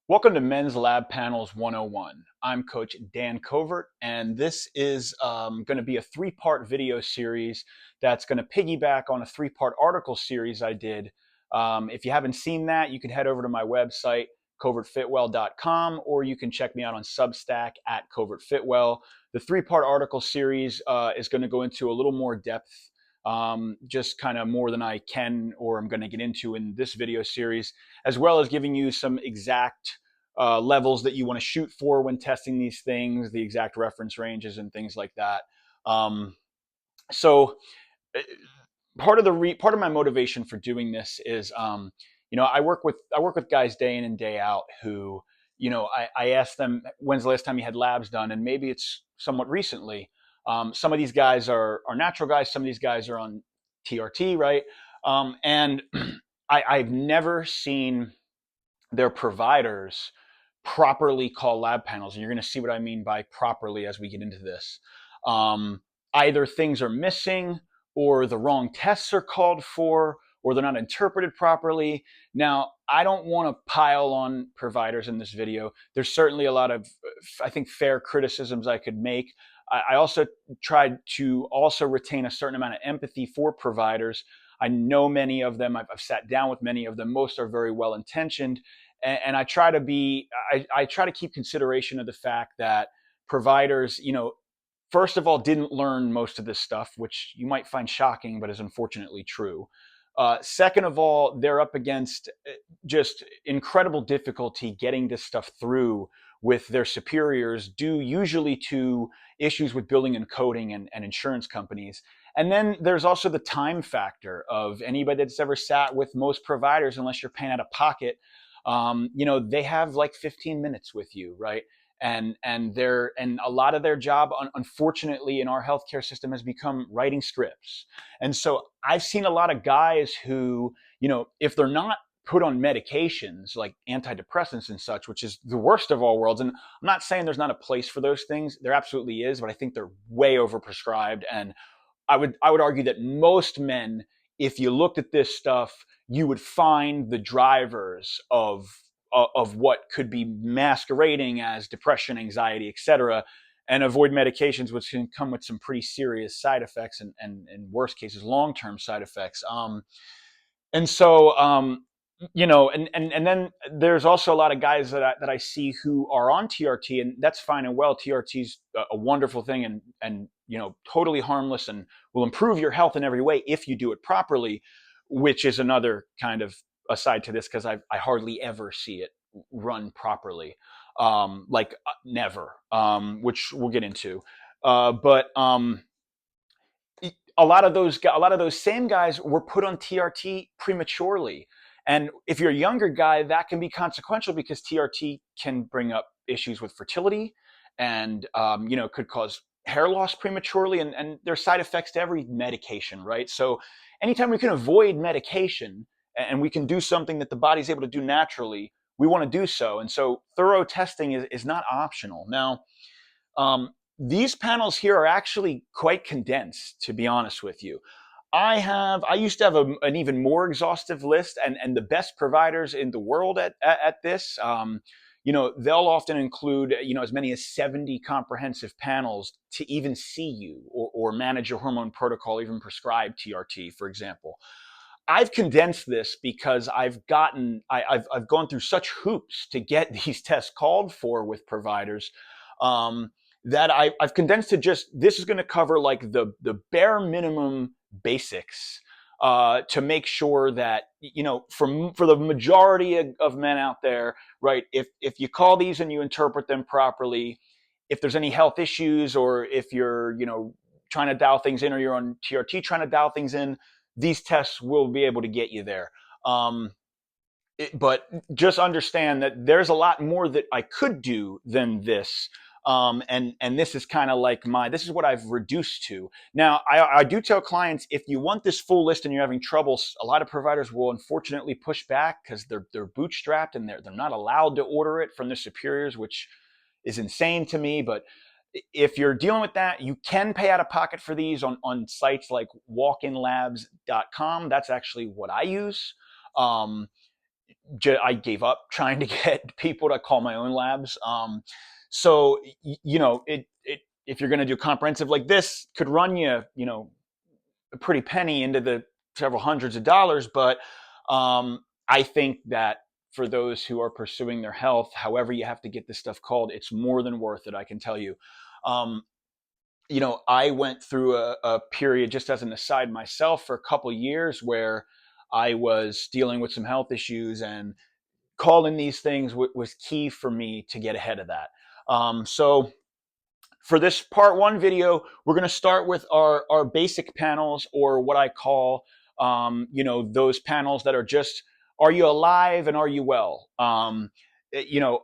Welcome to Men's Lab Panels 101. I'm Coach Dan Covert, and this is going to be a three-part video series that's going to piggyback on a three-part article series I did. If you haven't seen that, you can head over to my website, covertfitwell.com, or you can check me out on Substack at covertfitwell. The three-part article series is going to go into a little more depth, just kind of more than I can or I'm going to get into in this video series, as well as giving you some exact levels that you want to shoot for when testing these things, the exact reference ranges and things like that. Um, so uh, part of my motivation for doing this is, I work with guys day in and day out who, I ask them when's the last time you had labs done, and maybe it's somewhat recently. Some of these guys are natural guys. Some of these guys are on TRT, right? And I've never seen their providers properly call lab panels. And you're going to see what I mean by properly as we get into this. Um, Either things are missing, or the wrong tests are called for, or they're not interpreted properly. Now, I don't want to pile on providers in this video. There's certainly a lot of, I think, fair criticisms I could make. I also tried to also retain a certain amount of empathy for providers. I know many of them. I've sat down with many of them. Most are very well intentioned, and I try to I try to keep consideration of the fact that providers, first of all, didn't learn most of this stuff, which you might find shocking, but is unfortunately true. Second of all, they're up against just incredible difficulty getting this stuff through with their superiors, due usually to issues with billing and coding and insurance companies. And then there's also the time factor of anybody that's ever sat with most providers, unless you're paying out of pocket, they have like 15 minutes with you, right? And a lot of their job, unfortunately, in our healthcare system has become writing scripts. And so I've seen a lot of guys who, if they're not put on medications like antidepressants and such, which is the worst of all worlds. And I'm not saying there's not a place for those things. There absolutely is, but I think they're way overprescribed. And I would argue that most men, if you looked at this stuff, you would find the drivers of what could be masquerading as depression, anxiety, etc., and avoid medications, which can come with some pretty serious side effects and in worst cases, long-term side effects. And so, and then there's also a lot of guys that I see who are on TRT, and that's fine and well. TRT is a wonderful thing, and totally harmless, and will improve your health in every way if you do it properly, which is another kind of aside to this, because I hardly ever see it run properly, like never, which we'll get into. But a lot of those same guys were put on TRT prematurely. And if you're a younger guy, that can be consequential because TRT can bring up issues with fertility, and could cause hair loss prematurely, and there's side effects to every medication, right? So anytime we can avoid medication and we can do something that the body's able to do naturally, we want to do so. And so thorough testing is not optional. Now, um, these panels here are actually quite condensed, to be honest with you. I used to have an even more exhaustive list, and the best providers in the world at this. They'll often include, as many as 70 comprehensive panels to even see you or manage your hormone protocol, even prescribe TRT, for example. I've condensed this because I've gone through such hoops to get these tests called for with providers, um, that I've condensed to just, this is going to cover like the bare minimum basics, to make sure that, for the majority of men out there, right? If you call these and you interpret them properly, if there's any health issues, or if you're trying to dial things in, or you're on TRT trying to dial things in, these tests will be able to get you there. But just understand that there's a lot more that I could do than this. And this is kind of like this is what I've reduced to. Now, I do tell clients, if you want this full list and you're having trouble, a lot of providers will unfortunately push back because they're bootstrapped, and they're not allowed to order it from their superiors, which is insane to me. But if you're dealing with that, you can pay out of pocket for these on sites like walkinlabs.com. That's actually what I use. Um, I gave up trying to get people to call my own labs. So you know, if you're going to do comprehensive like this, could run you, you know, a pretty penny into the several hundreds of dollars. But I think that for those who are pursuing their health, however you have to get this stuff called, it's more than worth it. I can tell you. Um, you know, I went through a period, just as an aside myself, for a couple of years where I was dealing with some health issues, and calling these things was key for me to get ahead of that. So for this part one video, we're going to start with our basic panels, or what I call, you know, those panels that are just, are you alive and are you well? You know,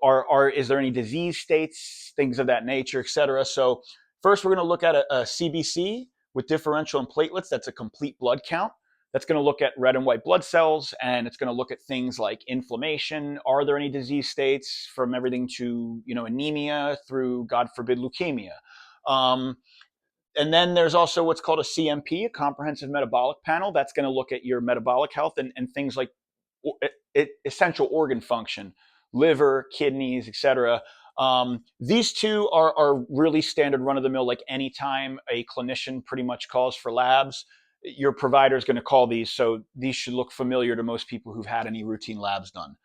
is there any disease states, things of that nature, etc. So first, we're going to look at a CBC with differential and platelets. That's a complete blood count. That's going to look at red and white blood cells, and it's going to look at things like inflammation. Are there any disease states, from everything to, you know, anemia through, God forbid, leukemia? Um, and then there's also what's called a CMP, a comprehensive metabolic panel. That's going to look at your metabolic health and things like essential organ function, liver, kidneys, etc. These two are really standard run of the mill. Like anytime a clinician pretty much calls for labs, your provider is going to call these. So these should look familiar to most people who've had any routine labs done.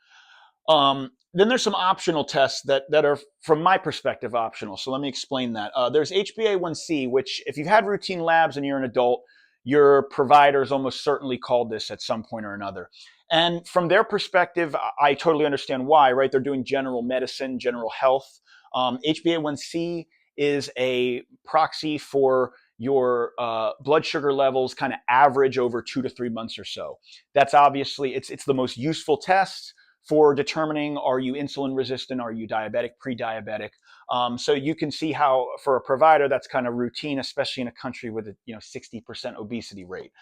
Then there's some optional tests that are, from my perspective, optional. So let me explain that. There's HbA1c, which if you've had routine labs and you're an adult, your provider's almost certainly called this at some point or another. And from their perspective, I totally understand why, right? They're doing general medicine, general health. HbA1c is a proxy for your blood sugar levels, kind of average over 2 to 3 months or so. That's obviously, it's the most useful test for determining, are you insulin resistant, are you diabetic, pre-diabetic. So you can see how, for a provider, that's kind of routine, especially in a country with a 60% obesity rate.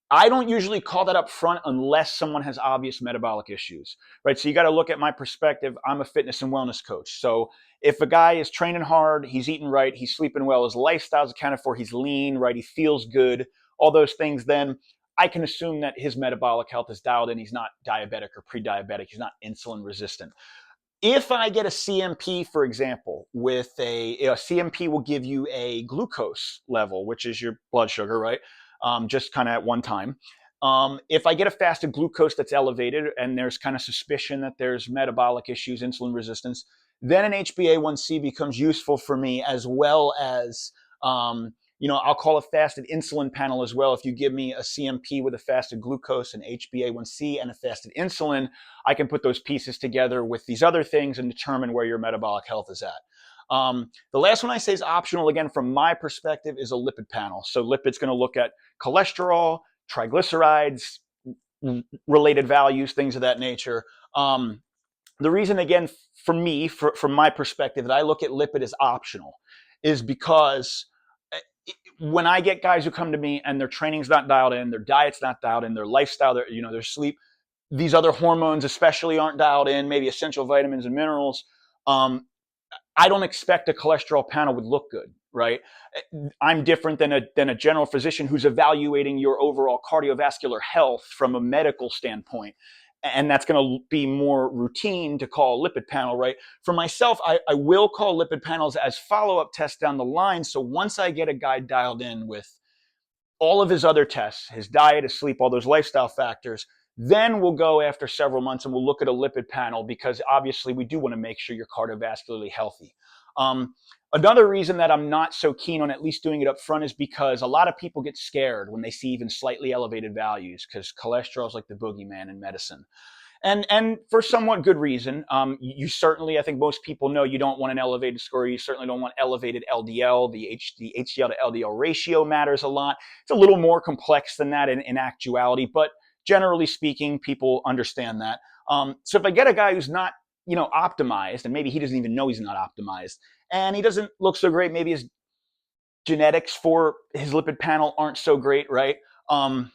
I don't usually call that up front unless someone has obvious metabolic issues, right? So you got to look at my perspective. I'm a fitness and wellness coach. So if a guy is training hard, he's eating right, he's sleeping well, his lifestyle's accounted for, he's lean, right, he feels good, all those things, then I can assume that his metabolic health is dialed in. He's not diabetic or pre-diabetic. He's not insulin resistant. If I get a CMP, for example, with a CMP will give you a glucose level, which is your blood sugar, right? Just kind of at one time. If I get a fasted glucose that's elevated and there's kind of suspicion that there's metabolic issues, insulin resistance, then an HbA1c becomes useful for me, as well as, I'll call a fasted insulin panel as well. If you give me a CMP with a fasted glucose, an HbA1c, and a fasted insulin, I can put those pieces together with these other things and determine where your metabolic health is at. The last one I say is optional, again, from my perspective, is a lipid panel. So lipid's going to look at cholesterol, triglycerides, related values, things of that nature. The reason, again, for me, from my perspective, that I look at lipid as optional is because when I get guys who come to me and their training's not dialed in, their diet's not dialed in, their lifestyle, their sleep, these other hormones especially aren't dialed in, maybe essential vitamins and minerals, I don't expect a cholesterol panel would look good, right? I'm different than a general physician who's evaluating your overall cardiovascular health from a medical standpoint. And that's going to be more routine to call a lipid panel, right? For myself, I will call lipid panels as follow-up tests down the line. So once I get a guy dialed in with all of his other tests, his diet, his sleep, all those lifestyle factors, then we'll go after several months and we'll look at a lipid panel, because obviously we do want to make sure you're cardiovascularly healthy. Another reason that I'm not so keen on at least doing it up front is because a lot of people get scared when they see even slightly elevated values, because cholesterol is like the boogeyman in medicine. And for somewhat good reason. You certainly, I think most people know, you don't want an elevated score. You certainly don't want elevated LDL. The HDL to LDL ratio matters a lot. It's a little more complex than that in actuality, but generally speaking, people understand that. So if I get a guy who's not, optimized, and maybe he doesn't even know he's not optimized, and he doesn't look so great, maybe his genetics for his lipid panel aren't so great, right? And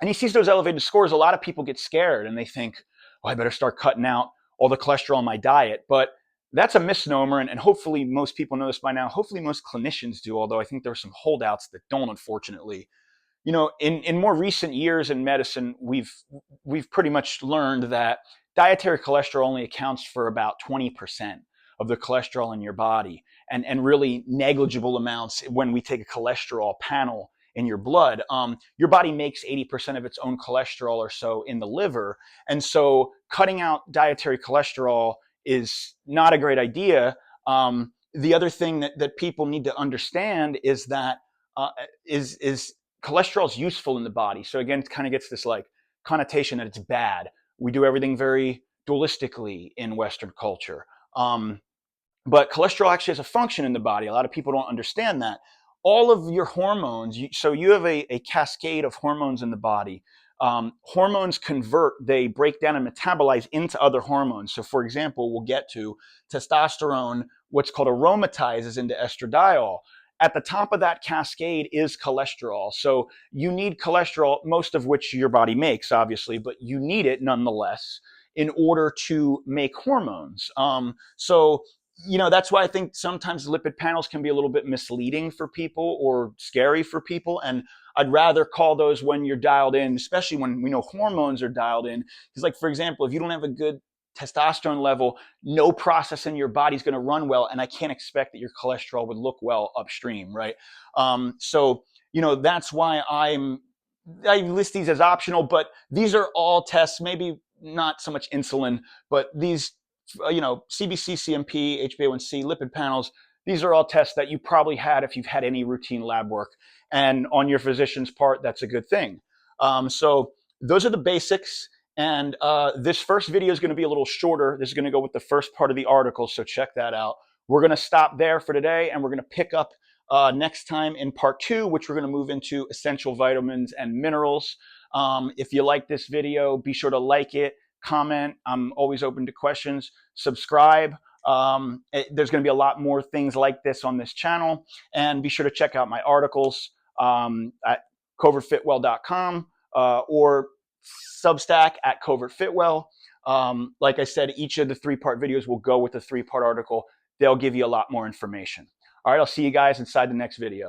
he sees those elevated scores, a lot of people get scared and they think, oh, I better start cutting out all the cholesterol in my diet. But that's a misnomer, and hopefully most people know this by now. Hopefully most clinicians do, although I think there are some holdouts that don't, unfortunately. in more recent years in medicine, we've pretty much learned that dietary cholesterol only accounts for about 20% of the cholesterol in your body, and really negligible amounts when we take a cholesterol panel in your blood. Your body makes 80% of its own cholesterol or so in the liver, and so cutting out dietary cholesterol is not a great idea. The other thing that people need to understand is that uh, is cholesterol is useful in the body. So again, it kind of gets this like connotation that it's bad. We do everything very dualistically in Western culture. But cholesterol actually has a function in the body. A lot of people don't understand that. All of your hormones, so you have a cascade of hormones in the body. Hormones convert, they break down and metabolize into other hormones. So, for example, we'll get to testosterone, what's called aromatizes into estradiol. At the top of that cascade is cholesterol. So, you need cholesterol, most of which your body makes, obviously, but you need it nonetheless in order to make hormones. That's why I think sometimes lipid panels can be a little bit misleading for people or scary for people. And I'd rather call those when you're dialed in, especially when we know hormones are dialed in. Because, like, for example, if you don't have a good testosterone level, no process in your body is going to run well. And I can't expect that your cholesterol would look well upstream, right? That's why I list these as optional, but these are all tests, maybe not so much insulin, but these CBC, CMP, HbA1c, lipid panels, these are all tests that you probably had if you've had any routine lab work. And on your physician's part, that's a good thing. So those are the basics. And this first video is going to be a little shorter. This is going to go with the first part of the article, so check that out. We're going to stop there for today, and we're going to pick up next time in part 2, which we're going to move into essential vitamins and minerals. If you like this video, be sure to like it, comment. I'm always open to questions. Subscribe. There's going to be a lot more things like this on this channel. And be sure to check out my articles at covertfitwell.com or Substack at covertfitwell. Like I said, each of the 3-part videos will go with a 3-part article. They'll give you a lot more information. All right, I'll see you guys inside the next video.